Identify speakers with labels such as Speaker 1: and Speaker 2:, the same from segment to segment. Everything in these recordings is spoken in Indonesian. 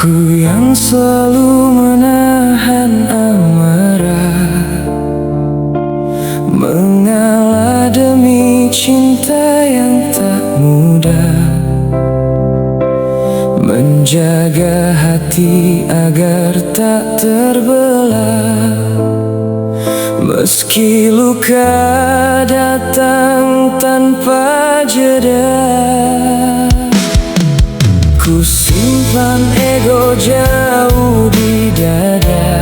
Speaker 1: Aku yang selalu menahan amarah, mengalah demi cinta yang tak mudah, menjaga hati agar tak terbelah. Meski luka datang tanpa jeda, ku simpan ego jauh di dada,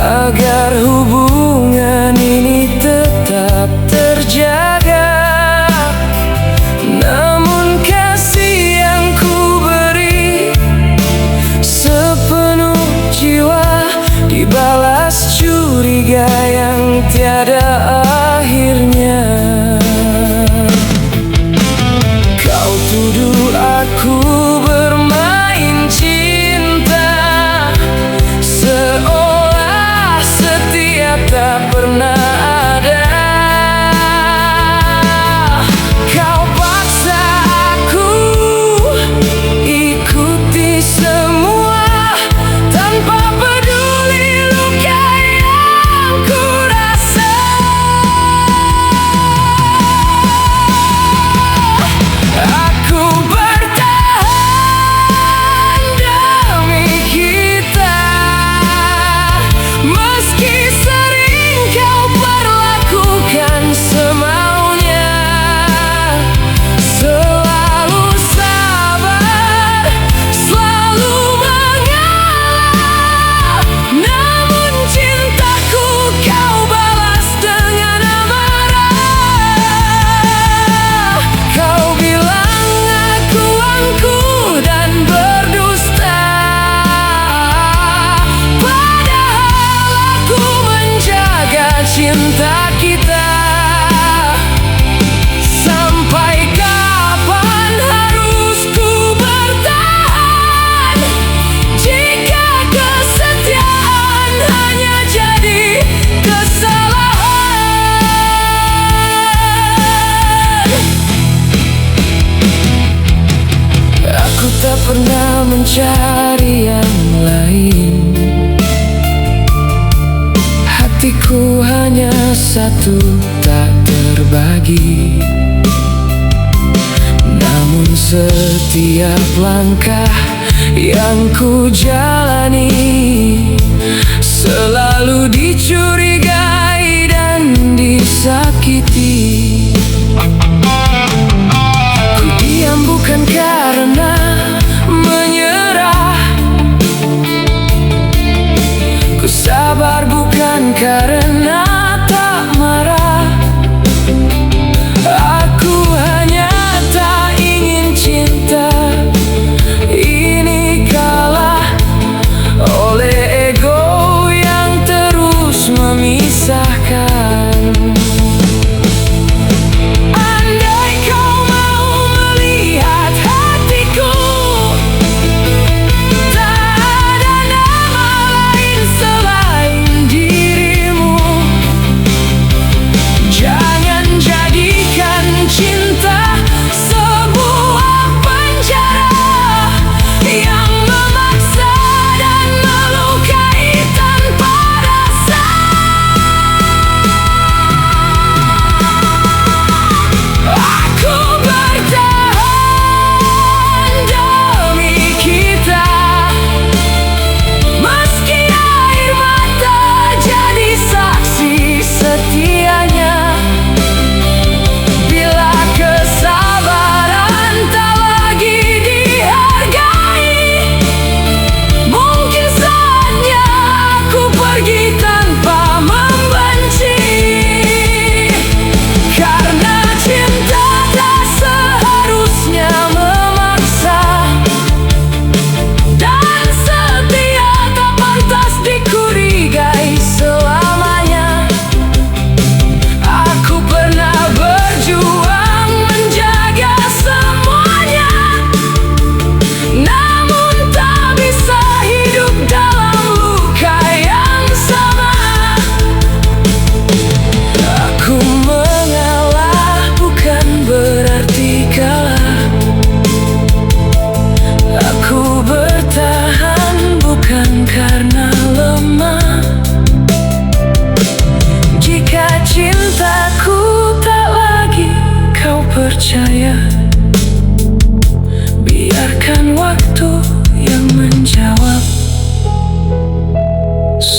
Speaker 1: agar hubungan ini tetap terjaga. Namun kasih yang ku beri sepenuh jiwa dibalas curiga yang tiada akhirnya. Kau tuduh aku bermain cinta, seolah setia tak pernah ada. Kau paksa aku ikuti semua, tanpa peduli luka yang ku rasa. Aku bertahan demi kita, meski sering kau perlakukan semaunya. Selalu sabar, selalu mengalah, namun cintaku kau balas dengan amarah. Kau bilang aku angkuh dan berdusta, padahal aku menjaga cinta kita. Sampai kapan harus ku bertahan, jika kesetiaan hanya jadi kesalahan? Aku tak pernah mencari yang lain, hatiku hanya satu tak terbagi. Namun setiap langkah yang ku jalani selalu dicurigai dan disakiti. Ku diam bukan karena menyerah, ku sabar bukan karena tak marah. Aku hanya tak ingin cinta ini kalah oleh ego yang terus memisahkan. Andai kau mau melihat hatiku, tak ada nama lain selain dirimu.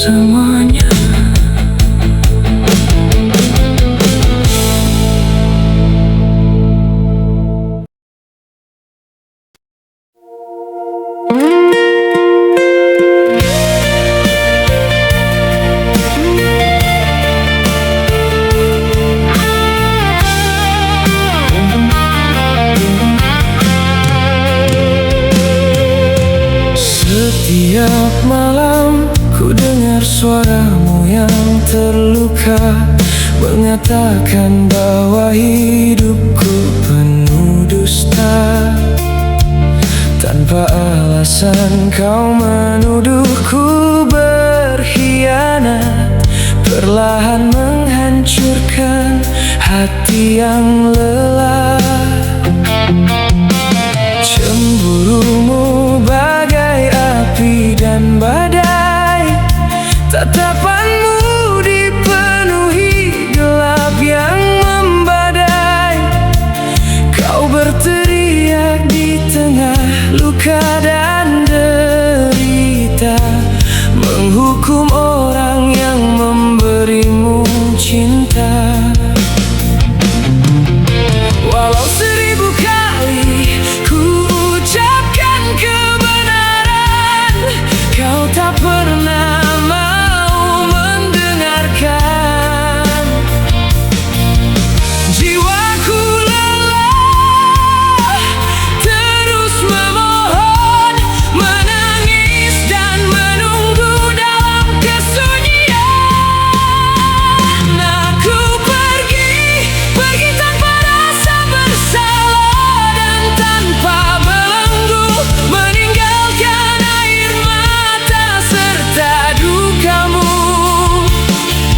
Speaker 1: semuanya. Setiap malam ku dengar suaramu yang terluka, mengatakan bahwa hidupku penuh dusta. Tanpa alasan kau menuduhku berkhianat, perlahan menghancurkan hati yang lelah. Cemburumu bagai api dan badai, tatapanmu dipenuhi gelap yang membadai. Kau berteriak di tengah luka dan derita, menghukum orang yang memberimu cinta. Walau 1000 kali ku ucapkan kebenaran, kau tak pernah mau mendengarkan. Jiwaku lelah, terus memohon, menangis dan menunggu dalam kesunyian. Aku pergi tanpa rasa bersalah dan tanpa belenggu, meninggalkan air mata serta dukamu.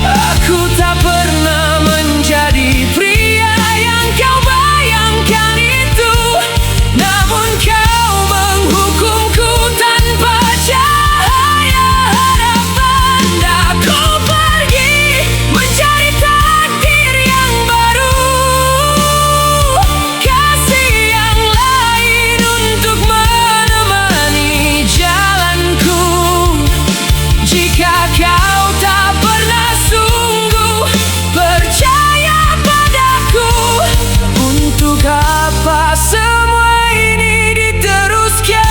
Speaker 1: Aku tak pernah menjadi pria yang kau bayangkan itu, namun kau menghukumku tanpa cahaya harapan. Aku pergi mencari takdir yang baru, kasih yang lain untuk menemani jalanku. Jika kau tak pernah sungguh percaya padaku, untuk apa semua ini diteruskan?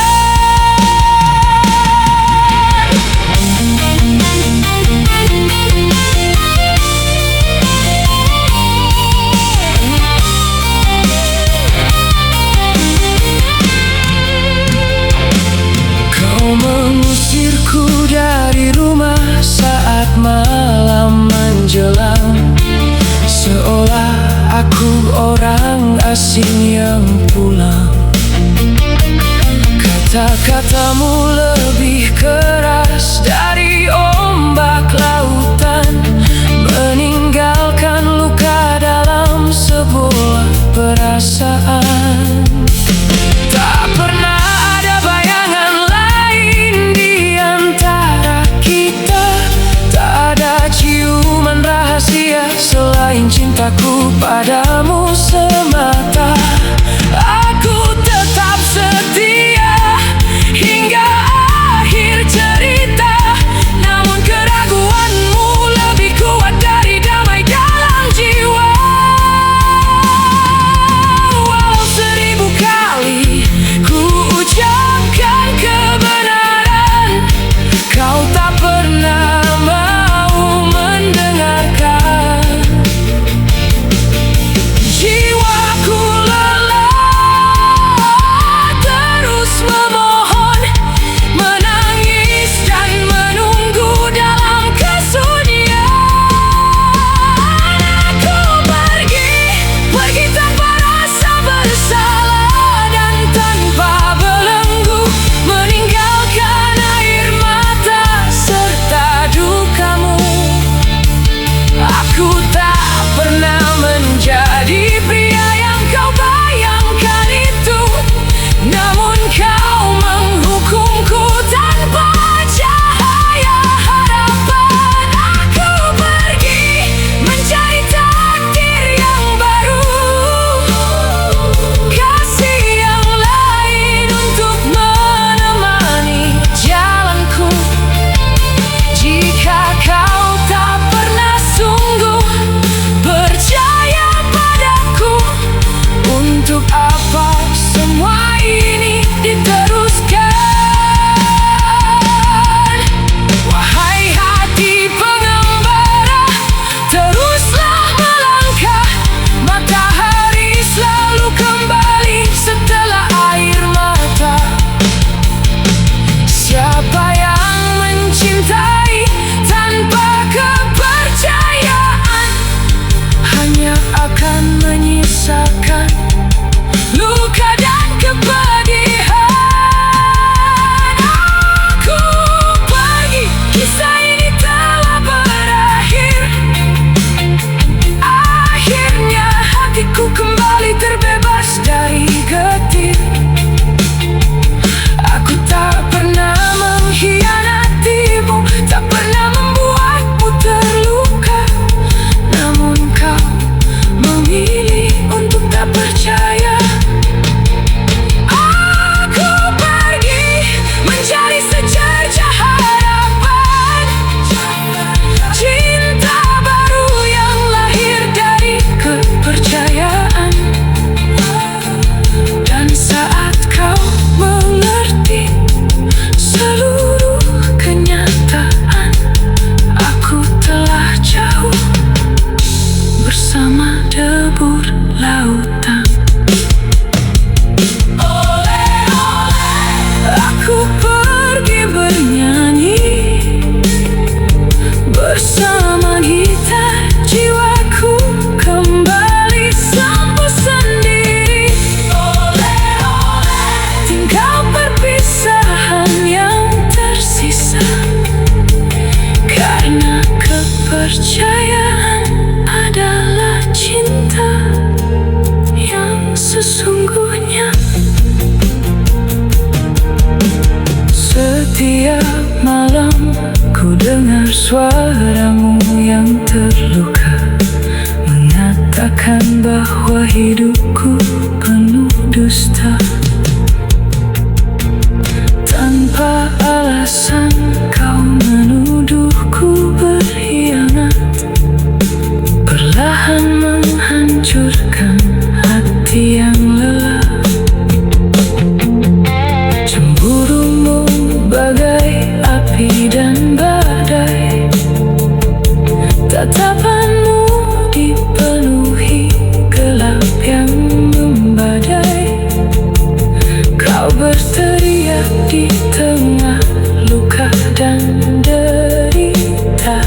Speaker 1: Kau mengusirku dari rumah saat malam menjelang, seolah aku orang asing yang pulang. Kata-katamu lebih keras dari ombak lautan, meninggalkan luka dalam sebuah perasaan. Tak pernah ada bayangan lain di antara kita, tak ada ciuman rahasia selain cintaku padamu semata. Aku tetap setia hingga akhir cerita, namun keraguanmu lebih kuat dari damai dalam jiwa. Walau 1000 kali ku ucapkan kebenaran, kau tak pernah mau mendengarkan. Jiwaku lelah, terus memohon, menangis dan menunggu dalam kesunyian. Aku pergi tanpa rasa bersalah dan tanpa belenggu, meninggalkan air mata serta kepercayaan adalah cinta yang sesungguhnya. Setiap malam ku dengar suaramu yang terluka, mengatakan bahwa hidupku penuh dusta. Tanpa alasan kau menuduhku berkhianat, perlahan menghancurkan hati yang lelah. Cemburumu bagai api dan badai, tatapanmu dipenuhi gelap yang membadai. Kau berteriak di tengah luka dan derita,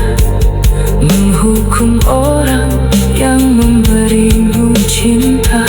Speaker 1: menghukum orang yang memberimu cinta.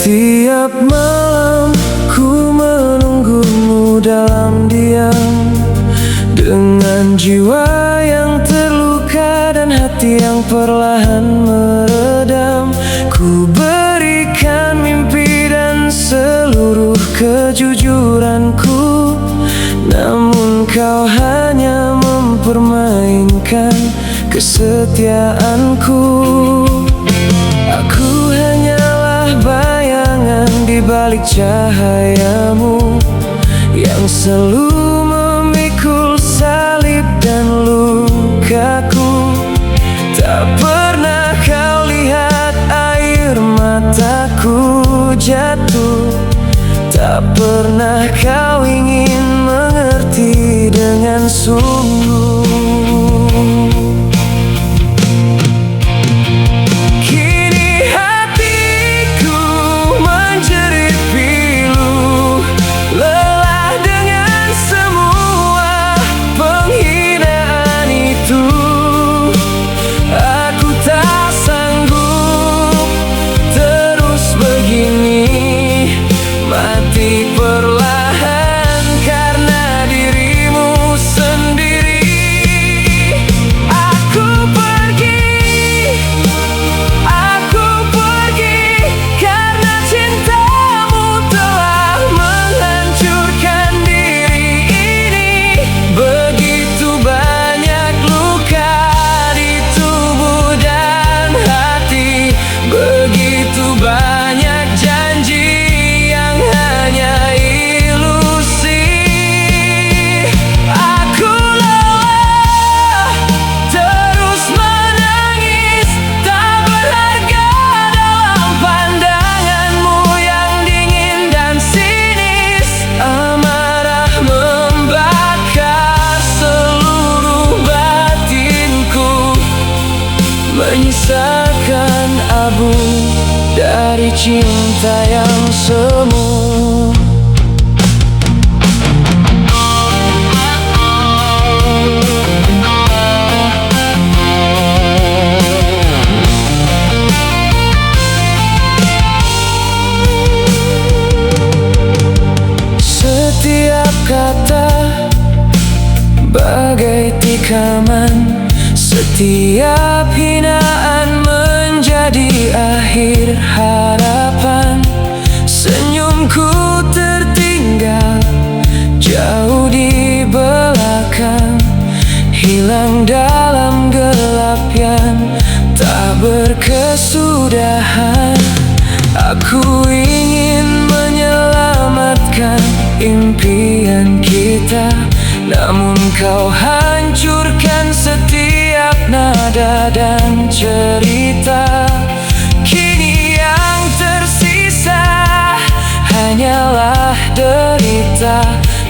Speaker 1: Setiap malam ku menunggumu dalam diam, dengan jiwa yang terluka dan hati yang perlahan meredam. Ku berikan mimpi dan seluruh kejujuranku, namun kau hanya mempermainkan kesetiaanku. Aku hanyalah bayangan di balik cahayamu, yang selalu memikul salib dan lukaku. Tak pernah kau lihat air mataku jatuh, tak pernah kau ingin mengerti dengan sungguh. Menyisakan abu dari cinta yang semu. Setiap kata bagai tikaman, setiap hinaan menjadi akhir harapan. Senyumku tertinggal jauh di belakang, hilang dalam gelap yang tak berkesudahan. Aku ingin menyelamatkan impian kita, namun kau hancurkan setiap nada dan cerita. Kini yang tersisa hanyalah derita,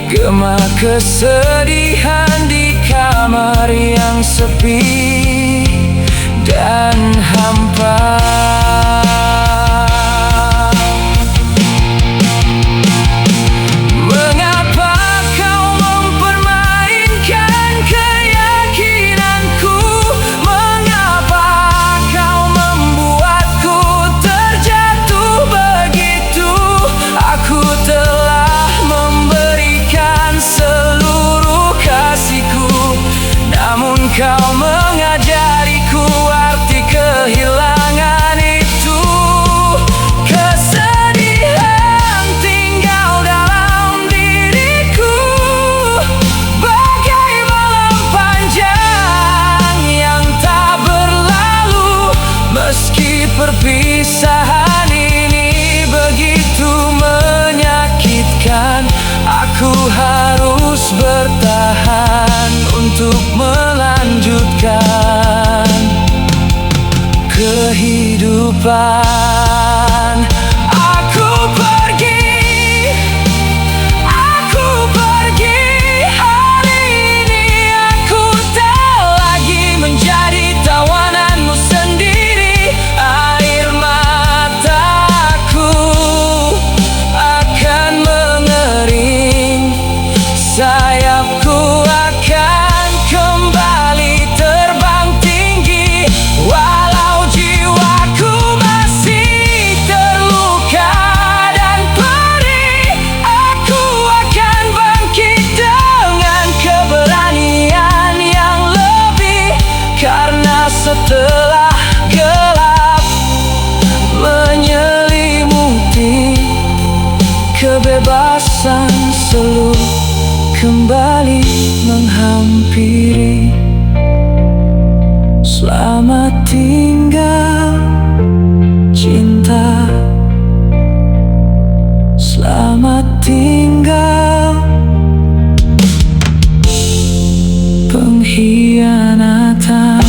Speaker 1: gema kesedihan di kamar yang sepi dan hampa. perpisahan ini begitu menyakitkan. Aku harus bertahan untuk melanjutkan kehidupan. Aku pergi hari ini. Aku tak lagi menjadi tawananmu sendiri. Air mataku akan mengering, sayapku akan kembali terbang tinggi. Walau jiwaku masih terluka dan perih, aku akan bangkit dengan keberanian yang lebih. Karena setelah gelap menyelimuti, kebebasan selalu kembali menghampiri. Selamat tinggal cinta, selamat tinggal pengkhianatan.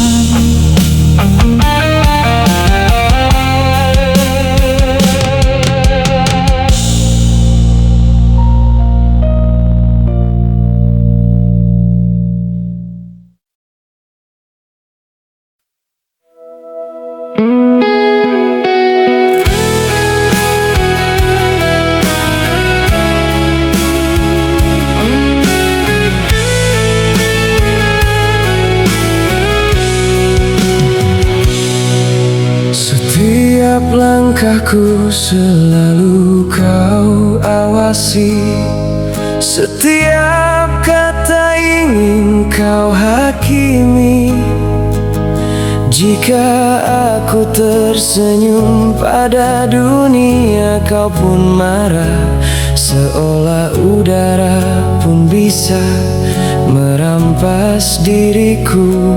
Speaker 1: Setiap langkahku selalu kau awasi, setiap kata ingin kau hakimi. Jika aku tersenyum pada dunia, kau pun marah, seolah udara pun bisa merampas diriku.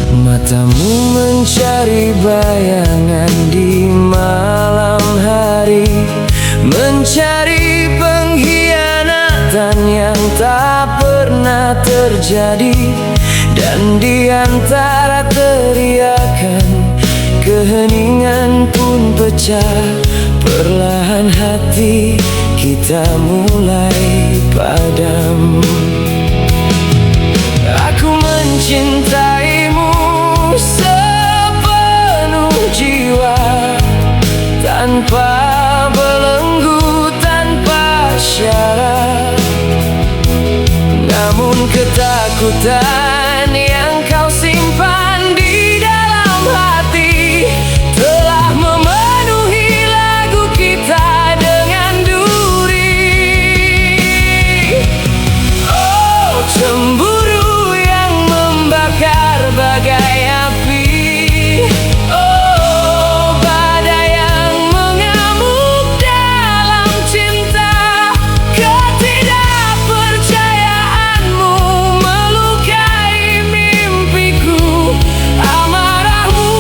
Speaker 1: Matamu mencari bayangan di malam hari, mencari pengkhianatan yang tak pernah terjadi. Dan di antara teriakan, keheningan pun pecah. Perlahan hati kita mulai padam. Aku mencintaimu sepenuh jiwa, tanpa belenggu, tanpa syarat. Namun ketakutan yang kau simpan di dalam hati telah memenuhi lagu kita dengan duri. Oh, cemburu yang membakar bagai api. Oh, badai yang mengamuk dalam cinta. Ketidakpercayaanmu melukai mimpiku. Amarahmu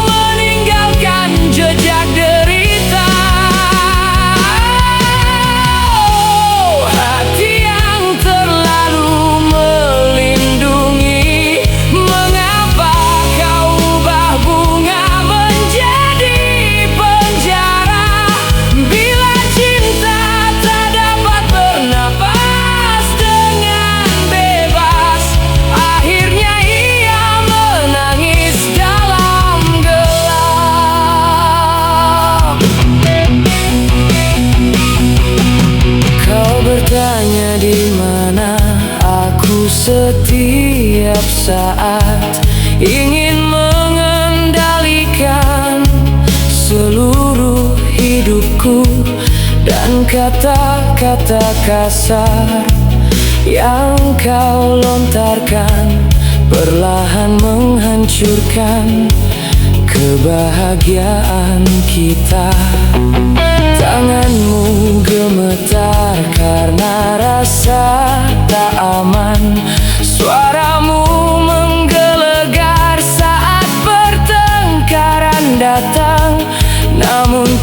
Speaker 1: meninggalkan jejak derita. Oh, hati yang terlalu melindungi, mengapa kau ubah bunga menjadi penjara? Bila cinta tak dapat bernapas dengan bebas, akhirnya ia menangis dalam gelap. Kau bertanya di mana aku setiap saat, ingin mengendalikan seluruh hidupku. Dan kata-kata kasar yang kau lontarkan perlahan menghancurkan kebahagiaan kita. Tanganmu gemetar karena rasa tak aman. Suaramu menggelegar saat pertengkaran datang.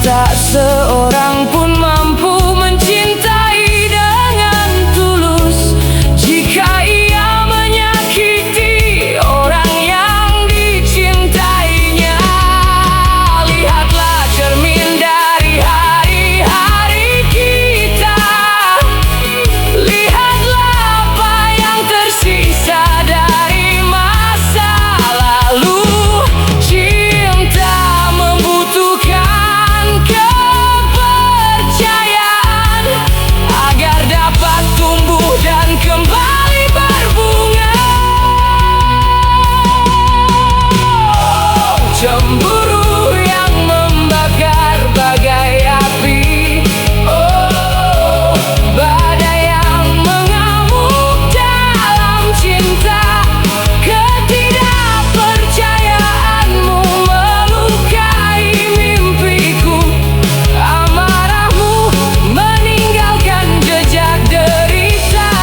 Speaker 1: Tak seorang pun mampu mencintai dengan tulus jika ia menyakiti orang yang dicintainya. Lihatlah cermin dari hari-hari kita, lihatlah apa yang tersisa dari masa lalu. Cinta membutuhkan kepercayaan agar dapat tumbuh dan kembali berbunga. Cemburu yang membakar bagai api, oh, badai yang mengamuk dalam cinta. Ketidakpercayaanmu melukai mimpiku, amarahmu meninggalkan jejak derita.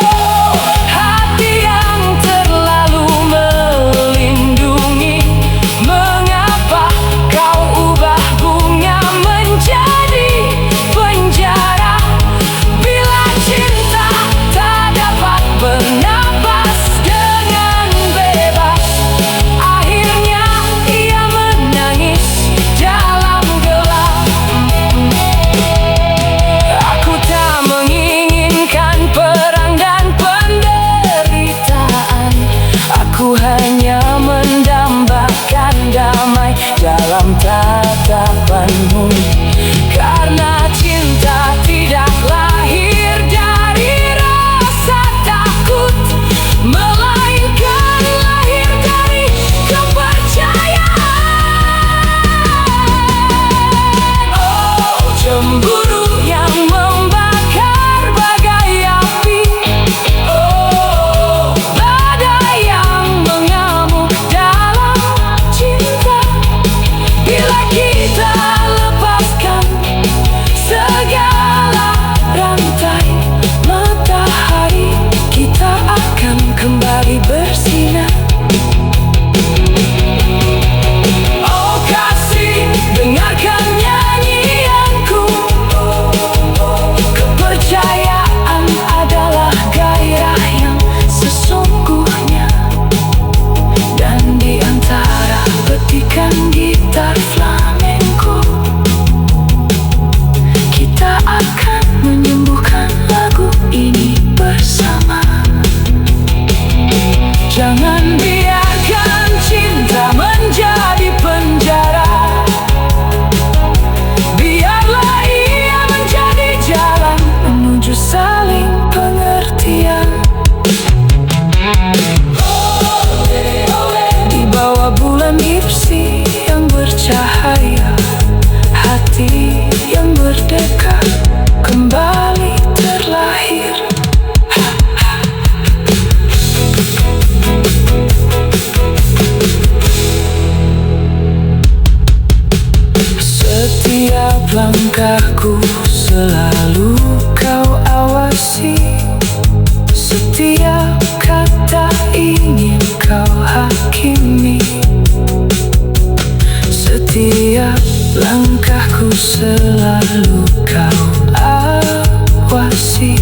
Speaker 1: Oh, hati yang terlalu melindungi, mengapa kau ubah bunga menjadi penjara? Bila cinta tak dapat bernapas dengan bebas, akhirnya ia menangis dalam gelap. Aku tak menginginkan perang dan penderitaan, aku hanya mendambakan damai dalam tatapanmu. Karena cinta tidak lahir dari rasa takut, melainkan lahir dari kepercayaan. Oh, cemburu yang membakar bagai api, oh, badai yang mengamuk dalam cinta. Bila kita lepaskan segala rantai, matahari kita akan kembali bersinar. Oh kasih, dengarkan nyanyianku. Kepercayaan adalah gairah yang sesungguhnya, dan di antara petikan gitar flamenco, kita akan menyembuhkan lagu ini bersama. Jangan biarkan cinta menjadi penjara, biarlah ia menjadi jalan menuju saling pengertian. Di bawah bulan gipsi yang bercahaya, hati yang merdeka kembali terlahir. Setiap langkahku selalu kau awasi, setiap kata ingin kau hakimi. Setiap langkahku selalu kau awasi,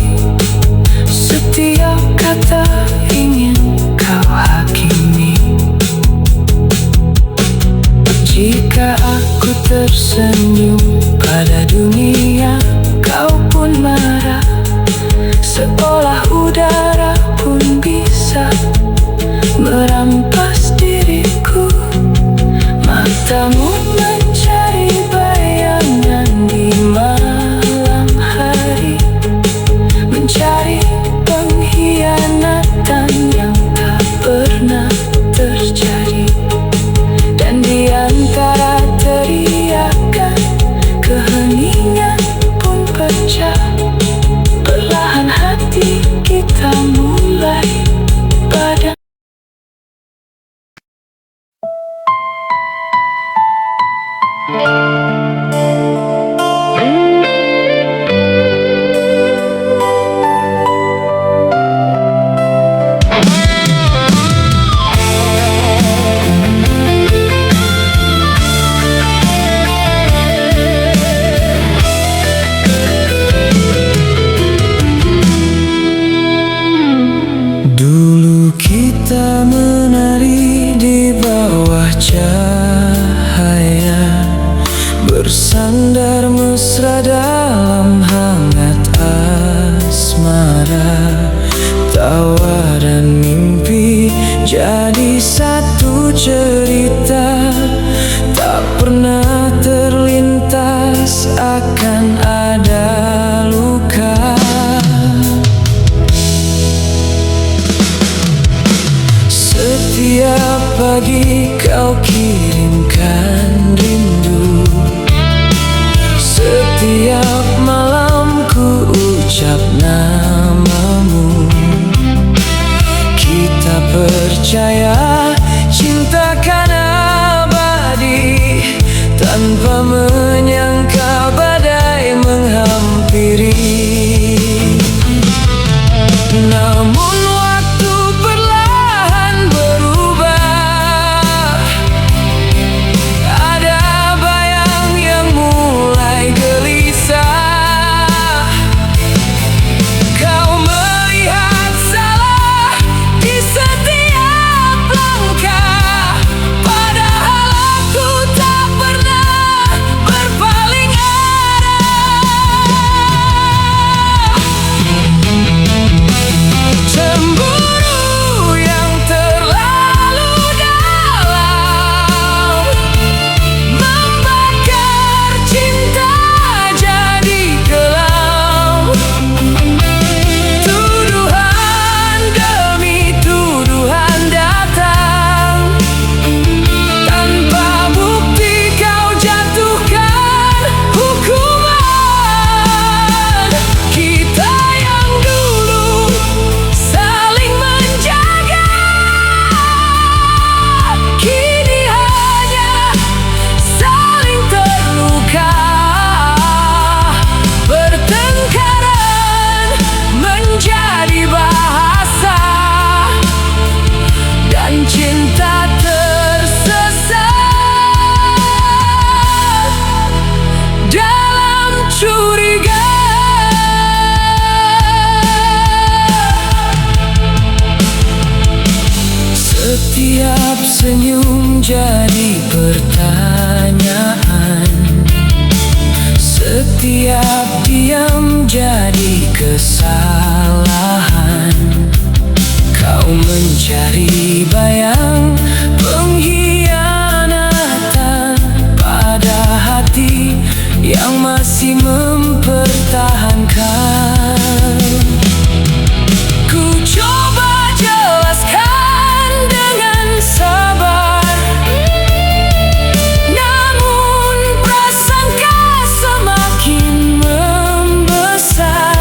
Speaker 1: setiap kata ingin kau hakimi. Jika aku tersenyum pada dunia, kau pun marah, seolah udara pun bisa merampas diriku. Matamu mencari bayangan di malam hari, mencari pengkhianatan yang tak pernah terjadi. Dan di antara teriakan, keheningan pun pecah. Perlahan hati kita mulai padam. bercahaya, bersandar mesra dalam hangat asmara. Tawa dan mimpi jadi satu cerita, tak pernah terlintas akan ada luka. Setiap pagi kau kirimkan rindu, setiap malam ku ucap namamu. Kita percaya cinta kan abadi, tanpa menyangka badai menghampiri. Namun waktu perlahan berubah, ada bayang yang mulai gelisah. Kau melihat salah di setiap langkah, padahal aku tak pernah berpaling arah. Cemburu yang terlalu dalam membakar cinta jadi kelam. Tuduhan demi tuduhan datang, tanpa bukti kau jatuhkan hukuman. Kita yang dulu saling menjaga, kini hanya saling terluka. Pertengkaran menjadi bahasa, dan cinta tersesat dalam curiga. Setiap senyum jadi pertanyaan, setiap diam jadi kesalahan. Kau mencari bayang pengkhianatan pada hati yang masih mempertahankan. Ku coba jelaskan dengan sabar, namun prasangka semakin membesar.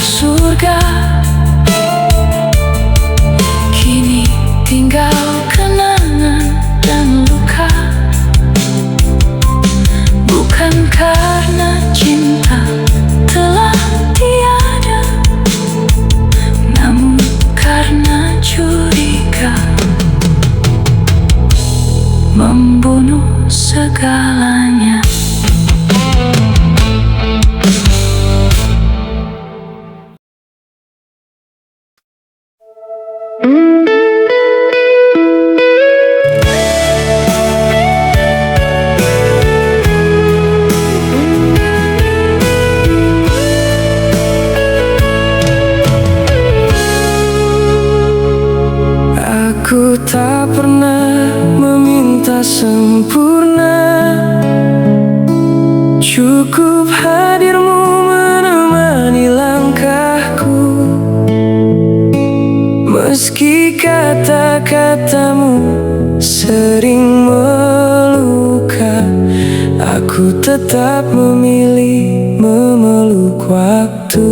Speaker 1: surga. Kini tinggal kenangan dan luka. Bukan karena cinta telah tiada, namun karena curiga membunuh segalanya. Aku tak pernah meminta sempurna, cukup hadirmu menemani langkahku. Meski kata-katamu sering meluka, aku tetap memilih memeluk waktu.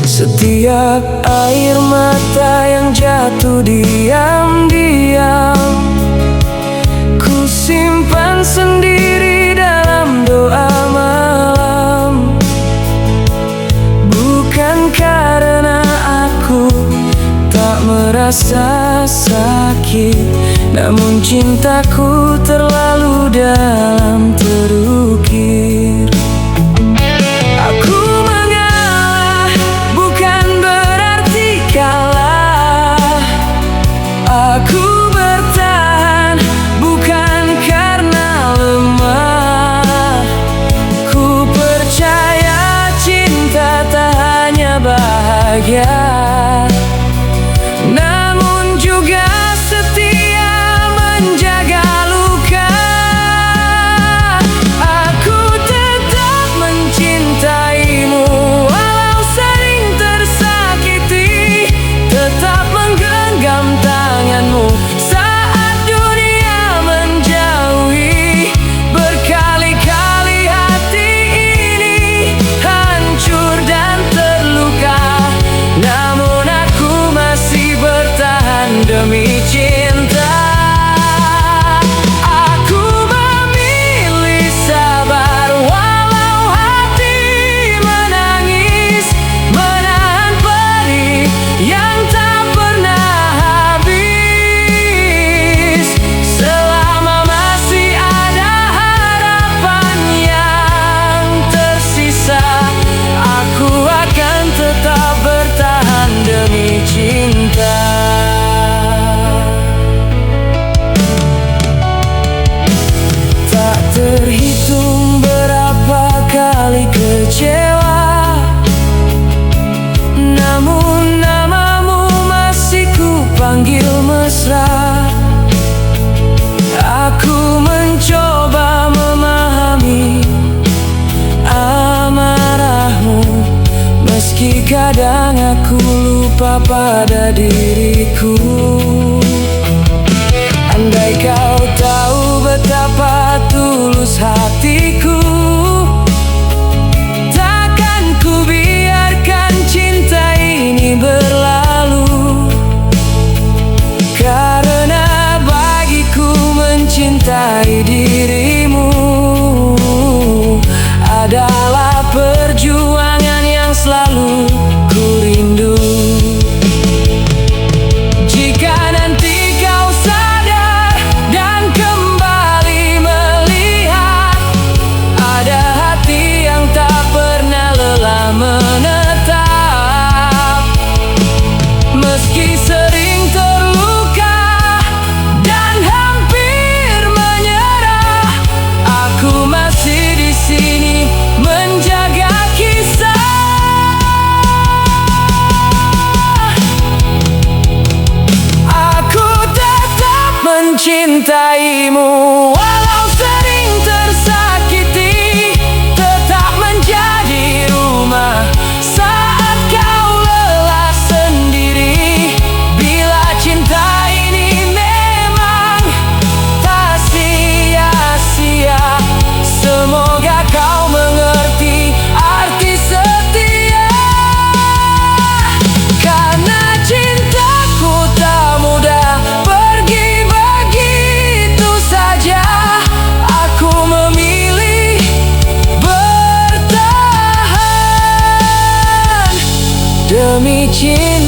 Speaker 1: Setiap air mata yang jatuh diam-diam, ku simpan sendiri dalam doa malam. Bukan karena aku tak merasa sakit, namun cintaku terlalu dalam terukir. Aku mengalah bukan berarti kalah. Aku bertahan bukan karena lemah. Ku percaya cinta tak hanya bahagia, namun juga setia menjaga luka. Aku tetap mencintaimu walau sering tersakiti, tetap menggenggam tanganmu saat dunia menjauhi. Berkali-kali hati ini hancur dan terluka, namun aku masih bertahan demi cinta. Aku memilih sabar walau hati menangis, menahan perih yang tak pernah habis. Selama masih ada harapan yang tersisa, aku akan tetap bertahan demi cinta. Tak terhitung berapa kali kecewa, namun namamu masih ku panggil mesra. Aku mencoba memahami amarahmu, meski kadang aku lupa pada diriku. Andai kau tahu betapa tulus hatiku, takkan ku biarkan cinta ini berlalu. Karena bagiku mencintai dirimu adalah perjuangan yang selalu ku rindu. Jika nanti kau sadar dan kembali melihat demi cinta.